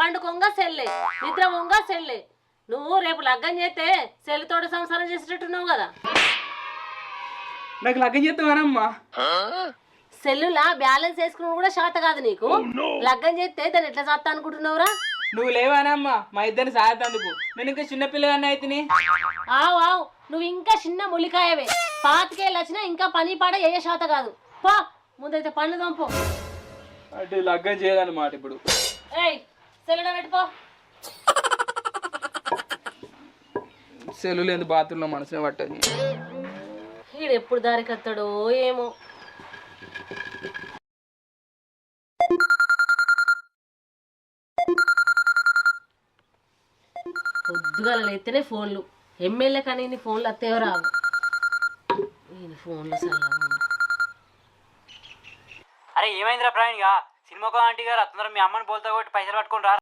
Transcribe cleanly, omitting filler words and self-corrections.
పండుకొంగ సెల్లే, నిద్ర వంగ సెల్లే. నువ్వు రేపు లగ్గం చేస్తే సెల్లితోటి సంసారం చేసేటట్టున్నావు కదా. నాకు లగ్గం చేస్తావానమ్మా? సెల్లులా బ్యాలెన్స్ వేసుకుని కూడా శాత కాదు నీకు. లగ్గం చేస్తే దాన్ని ఎట్లా చేస్తా అనుకుంటున్నావురా? నువ్వు లేవానమ్మా మా ఇద్దరిని సాగతందుకు. నేను ఇంకా చిన్నపిల్లగాన్ని అయితేని. ఆవు ఆవు, నువ్వు ఇంకా చిన్న ములికాయవే. పాతికేళ్ళు వచ్చినా ఇంకా పని పాడ ఏ శాత కాదు. పో ముందైతే పనులు తోంపో. అంటే లగ్గం చేయాలన్నమాట ఇప్పుడు. ఏయ్ సెల్లుడ పెట్టుకో. సెల్లు లేదు బాత్రూంలో మనసునే పట్టది. వీడు ఎప్పుడు దారి కత్తాడో ఏమో. పొద్దుగాల లేస్తేనే ఫోన్లు. ఎమ్మెల్యే కానీ నీ ఫోన్లు అత్తేవో రావు. నేను ఫోన్లు సల్లా. అరే ఏమైందిరా ప్రవీణ్ గా సినిమాకు ఆంటీ గారు అత్తన్నారు. మీ అమ్మని బోల్తా కొట్టి పైసలు పట్టుకొని రా.